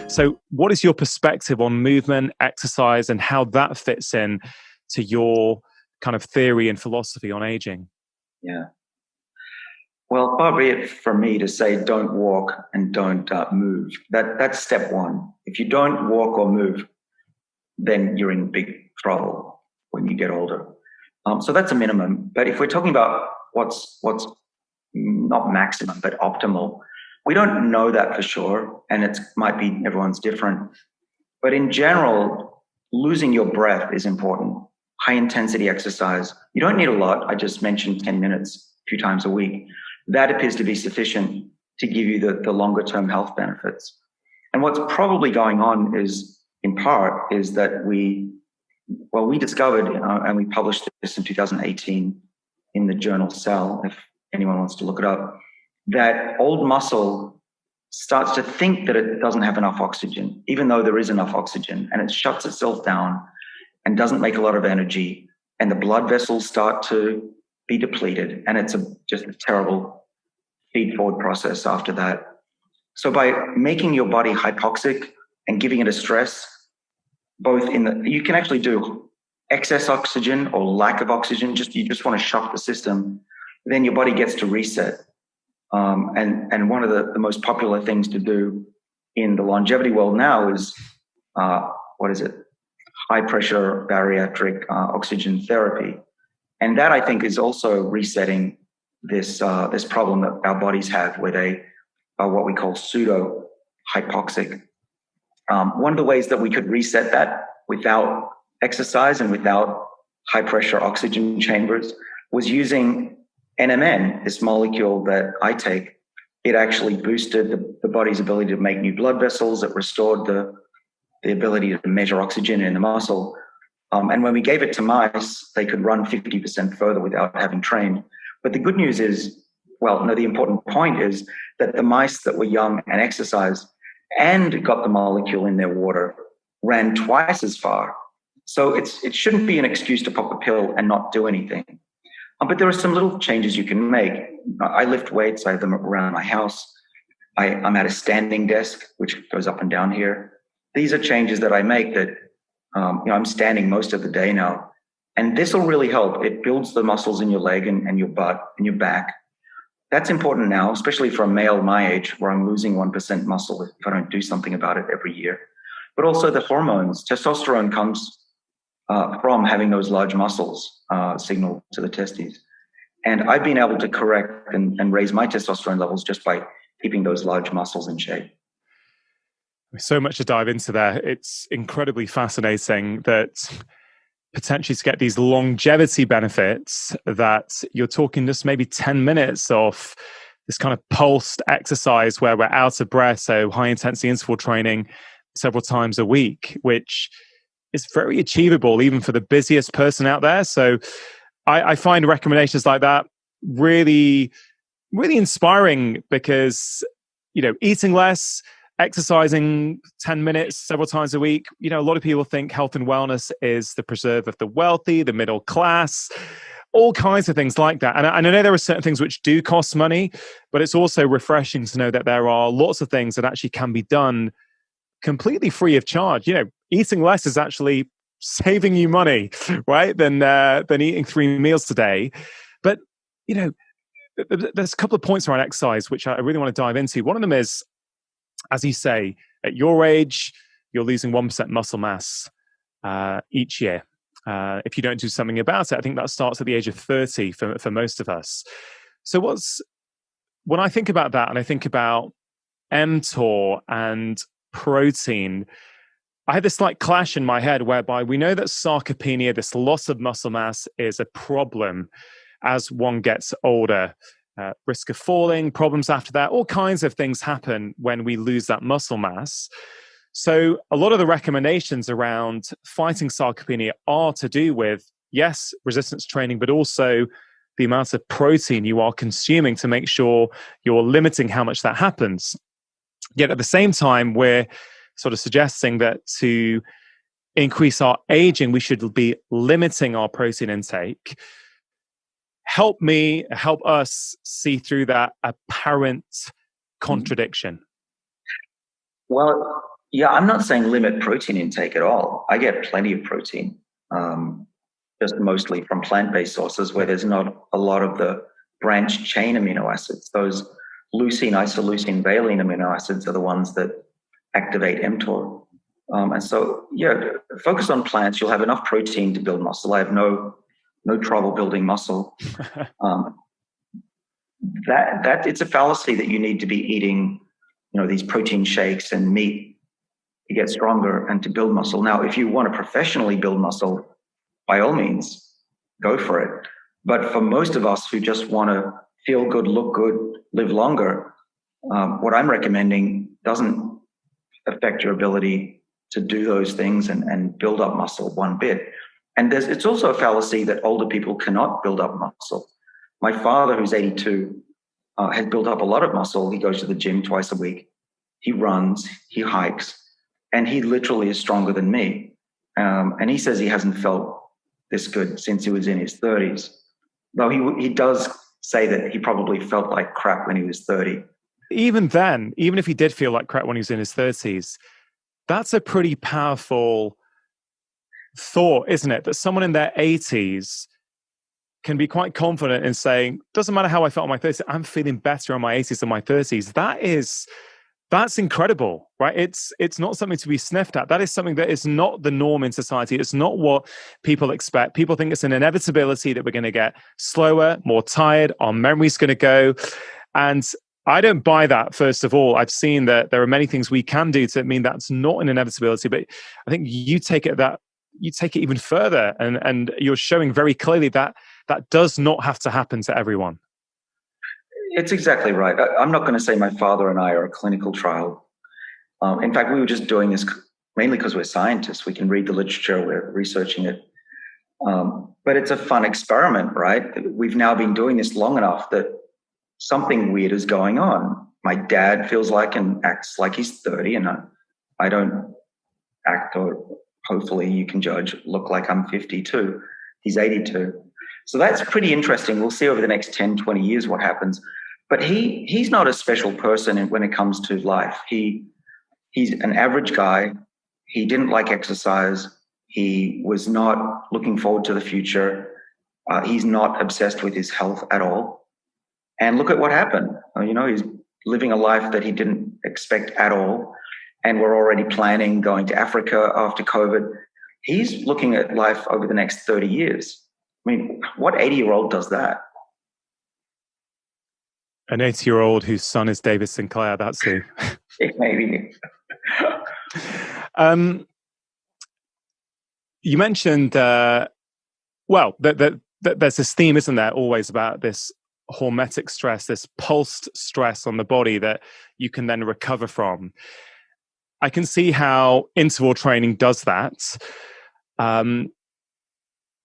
So what is your perspective on movement, exercise, and how that fits in to your kind of theory and philosophy on aging? Yeah. Well, far be it from me to say don't walk and don't move. That's step one. If you don't walk or move, then you're in big trouble when you get older. So that's a minimum. But if we're talking about what's not maximum but optimal, we don't know that for sure, and it might be everyone's different. But in general, losing your breath is important. High intensity exercise. You don't need a lot. I just mentioned 10 minutes a few times a week. That appears to be sufficient to give you the longer term health benefits. And what's probably going on is, in part, is that we discovered, and we published this in 2018 in the journal Cell, if anyone wants to look it up, that old muscle starts to think that it doesn't have enough oxygen, even though there is enough oxygen, and it shuts itself down and doesn't make a lot of energy, and the blood vessels start to be depleted, and it's just a terrible feed-forward process after that. So by making your body hypoxic and giving it a stress, you can actually do excess oxygen or lack of oxygen, you just want to shock the system, then your body gets to reset. And one of the most popular things to do in the longevity world now is, high pressure bariatric oxygen therapy. And that, I think, is also resetting this problem that our bodies have, where they are what we call pseudo hypoxic. One of the ways that we could reset that without exercise and without high pressure oxygen chambers was using NMN, this molecule that I take. It actually boosted the body's ability to make new blood vessels. It restored the ability to measure oxygen in the muscle. And when we gave it to mice, they could run 50% further without having trained. But the good news is, the important point is that the mice that were young and exercised and got the molecule in their water ran twice as far. So it shouldn't be an excuse to pop a pill and not do anything. But there are some little changes you can make. I lift weights. I have them around my house. I'm at a standing desk, which goes up and down here. These are changes that I make that, I'm standing most of the day now. And this will really help. It builds the muscles in your leg and your butt and your back. That's important now, especially for a male my age, where I'm losing 1% muscle if I don't do something about it every year. But also the hormones. Testosterone comes from having those large muscles signal to the testes. And I've been able to correct and raise my testosterone levels just by keeping those large muscles in shape. So much to dive into there. It's incredibly fascinating that potentially to get these longevity benefits, that you're talking just maybe 10 minutes of this kind of pulsed exercise where we're out of breath, so high intensity interval training several times a week, which is very achievable even for the busiest person out there. So I find recommendations like that really, really inspiring, because, eating less, exercising 10 minutes several times a week, a lot of people think health and wellness is the preserve of the wealthy, the middle class, all kinds of things like that. And I know there are certain things which do cost money, but it's also refreshing to know that there are lots of things that actually can be done completely free of charge. Eating less is actually saving you money, right? Than eating 3 meals a day. But, there's a couple of points around exercise which I really want to dive into. One of them is, as you say, at your age, you're losing 1% muscle mass each year. If you don't do something about it, I think that starts at the age of 30 for most of us. So when I think about that, and I think about mTOR and protein, I had this slight clash in my head whereby we know that sarcopenia, this loss of muscle mass, is a problem as one gets older. Risk of falling, problems after that, all kinds of things happen when we lose that muscle mass. So a lot of the recommendations around fighting sarcopenia are to do with, yes, resistance training, but also the amount of protein you are consuming to make sure you're limiting how much that happens. Yet at the same time, we're sort of suggesting that to increase our aging, we should be limiting our protein intake. Help us see through that apparent contradiction. Well, Yeah, I'm not saying limit protein intake at all. I get plenty of protein, just mostly from plant-based sources where there's not a lot of the branched chain amino acids. Those leucine, isoleucine, valine amino acids are the ones that activate mTOR. And so, yeah, focus on plants. You'll have enough protein to build muscle. I have no trouble building muscle. Um, that it's a fallacy that you need to be eating, these protein shakes and meat to get stronger and to build muscle. Now, if you want to professionally build muscle, by all means, go for it. But for most of us who just want to feel good, look good, live longer, what I'm recommending doesn't affect your ability to do those things and build up muscle one bit. And it's also a fallacy that older people cannot build up muscle. My father, who's 82, has built up a lot of muscle. He goes to the gym twice a week. He runs, he hikes, and he literally is stronger than me. And he says he hasn't felt this good since he was in his 30s. Though he does say that he probably felt like crap when he was 30. Even then, even if he did feel like crap when he was in his 30s, that's a pretty powerful thought, isn't it? That someone in their 80s can be quite confident in saying, doesn't matter how I felt in my 30s, I'm feeling better in my 80s than my 30s. That's incredible, right? It's not something to be sniffed at. That is something that is not the norm in society. It's not what people expect. People think it's an inevitability that we're going to get slower, more tired, our memory's going to go. And I don't buy that, first of all. I've seen that there are many things we can do to mean that's not an inevitability, but I think you take it even further, and you're showing very clearly that does not have to happen to everyone. It's exactly right. I'm not going to say my father and I are a clinical trial. In fact, we were just doing this mainly because we're scientists. We can read the literature, we're researching it. But it's a fun experiment, right? We've now been doing this long enough that something weird is going on. My dad feels like and acts like he's 30, and I don't act, or hopefully you can judge, look like I'm 52. He's 82. So that's pretty interesting. We'll see over the next 10, 20 years what happens. But he's not a special person when it comes to life. He's an average guy. He didn't like exercise. He was not looking forward to the future. He's not obsessed with his health at all. And look at what happened. He's living a life that he didn't expect at all. And we're already planning going to Africa after COVID. He's looking at life over the next 30 years. I mean, what 80-year-old does that? An 80-year-old whose son is David Sinclair, that's who. Maybe. You mentioned, that there's this theme, isn't there, always about this hormetic stress, this pulsed stress on the body that you can then recover from. I can see how interval training does that.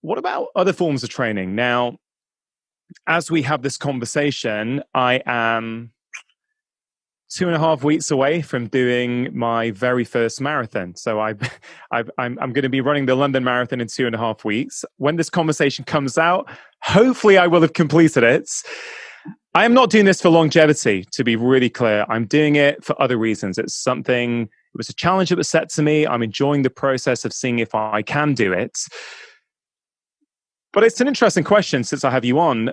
What about other forms of training? Now, as we have this conversation, I am 2.5 weeks away from doing my very first marathon. So I'm going to be running the London Marathon in 2.5 weeks. When this conversation comes out, hopefully I will have completed it. I am not doing this for longevity, to be really clear. I'm doing it for other reasons. It was a challenge that was set to me. I'm enjoying the process of seeing if I can do it. But it's an interesting question since I have you on.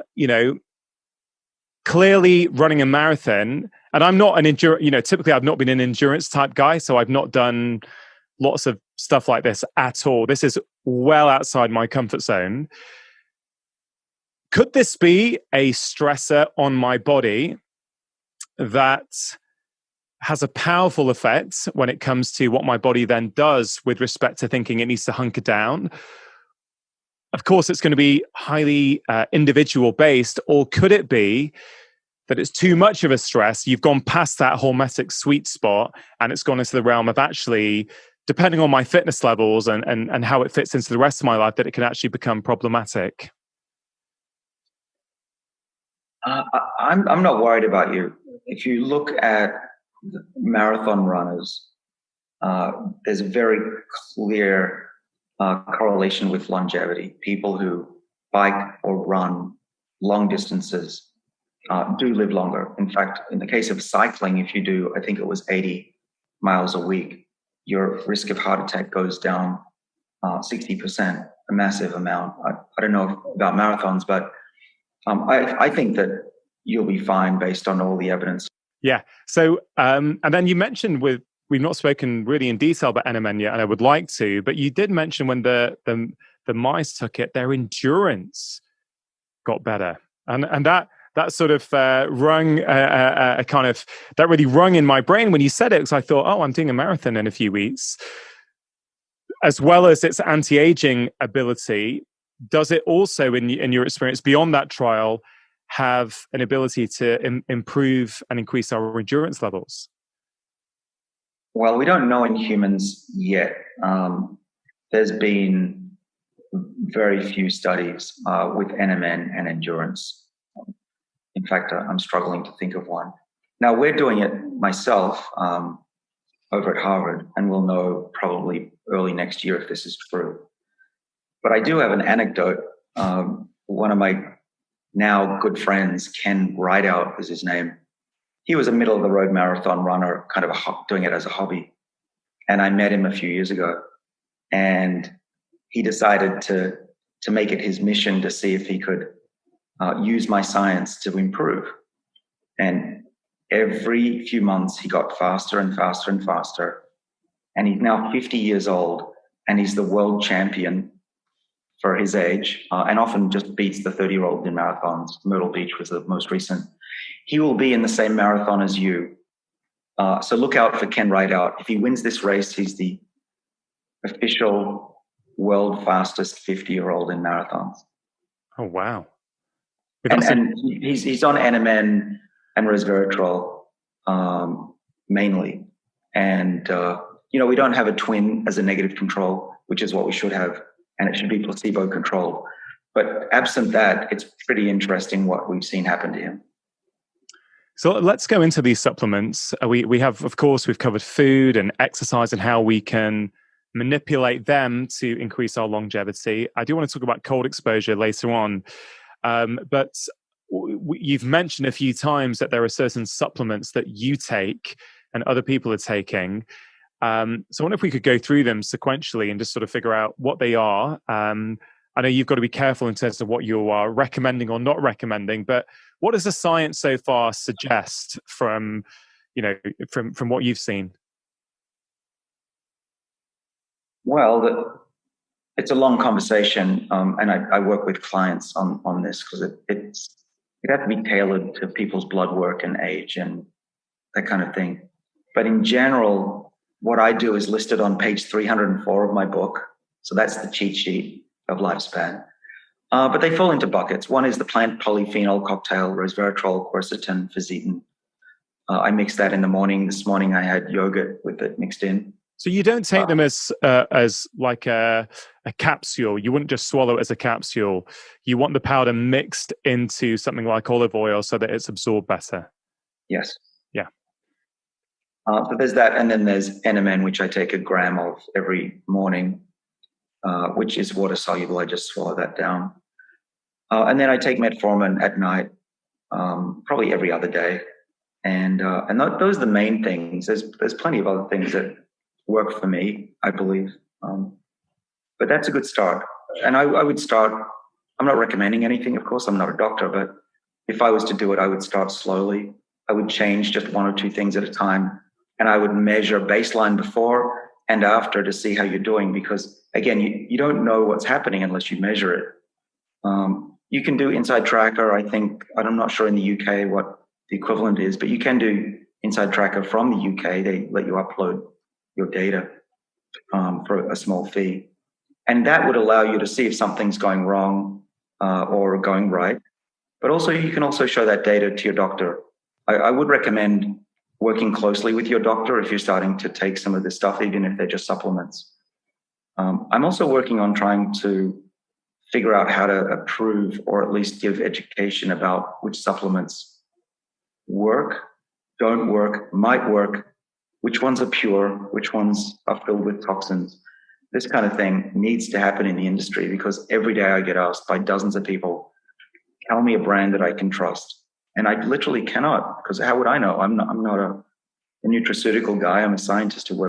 Clearly running a marathon, and I'm not typically I've not been an endurance type guy, so I've not done lots of stuff like this at all. This is well outside my comfort zone. Could this be a stressor on my body that has a powerful effect when it comes to what my body then does with respect to thinking it needs to hunker down? Of course, it's going to be highly individual based, or could it be that it's too much of a stress? You've gone past that hormetic sweet spot and it's gone into the realm of actually, depending on my fitness levels and how it fits into the rest of my life, that it can actually become problematic. I'm not worried about you. If you look at marathon runners, there's a very clear correlation with longevity. People who bike or run long distances do live longer. In fact, in the case of cycling, if you do, I think it was 80 miles a week, your risk of heart attack goes down 60%, a massive amount. I don't know about marathons, but I think that you'll be fine based on all the evidence. Yeah. So, and then you mentioned we've not spoken really in detail about NMN yet, and I would like to, but you did mention when the mice took it, their endurance got better, and that sort of rung a kind of, that really rung in my brain when you said it, because I thought, oh, I'm doing a marathon in a few weeks. As well as its anti-aging ability, does it also, in your experience, beyond that trial, have an ability to improve and increase our endurance levels? Well, we don't know in humans yet. There's been very few studies with NMN and endurance. In fact, I'm struggling to think of one. Now, we're doing it myself over at Harvard, and we'll know probably early next year if this is true. But I do have an anecdote. One of my now good friends, Ken Rideout is his name. He was a middle-of-the-road marathon runner, kind of doing it as a hobby. And I met him a few years ago. And he decided to make it his mission to see if he could use my science to improve. And every few months, he got faster and faster and faster. And he's now 50 years old, and he's the world champion for his age, and often just beats the 30-year-old in marathons. Myrtle Beach was the most recent. He will be in the same marathon as you. So look out for Ken Rideout. If he wins this race, he's the official world fastest 50-year-old in marathons. Oh, wow. And he's on NMN and resveratrol mainly. And, we don't have a twin as a negative control, which is what we should have. And it should be placebo controlled. But absent that, it's pretty interesting what we've seen happen to him. So let's go into these supplements. We have, of course, we've covered food and exercise and how we can manipulate them to increase our longevity. I do want to talk about cold exposure later on. But you've mentioned a few times that there are certain supplements that you take and other people are taking. So I wonder if we could go through them sequentially and just sort of figure out what they are. I know you've got to be careful in terms of what you are recommending or not recommending, but what does the science so far suggest from what you've seen? Well, it's a long conversation, and I work with clients on this because it has to be tailored to people's blood work and age and that kind of thing. But in general, what I do is listed on page 304 of my book. So that's the cheat sheet of lifespan. But they fall into buckets. One is the plant polyphenol cocktail, resveratrol, quercetin, fisetin. I mix that in the morning. This morning I had yogurt with it mixed in. So you don't take them as like a capsule. You wouldn't just swallow it as a capsule. You want the powder mixed into something like olive oil so that it's absorbed better. Yes. Yeah. So there's that, and then there's NMN, which I take 1 gram of every morning, which is water soluble. I just swallow that down. And then I take metformin at night, probably every other day. And those are the main things. There's plenty of other things that work for me, I believe. But that's a good start. And I would start, I'm not recommending anything, of course, I'm not a doctor, but if I was to do it, I would start slowly. I would change just 1 or 2 things at a time. And I would measure baseline before and after to see how you're doing. Because again, you don't know what's happening unless you measure it. You can do Inside Tracker. I think, I'm not sure in the UK what the equivalent is, but you can do Inside Tracker from the UK. They let you upload your data for a small fee. And that would allow you to see if something's going wrong or going right. But also, you can also show that data to your doctor. I would recommend working closely with your doctor if you're starting to take some of this stuff, even if they're just supplements. I'm also working on trying to figure out how to approve or at least give education about which supplements work, don't work, might work, which ones are pure, which ones are filled with toxins. This kind of thing needs to happen in the industry because every day I get asked by dozens of people, tell me a brand that I can trust. And I literally cannot, because how would I know? I'm not a nutraceutical guy. I'm a scientist who works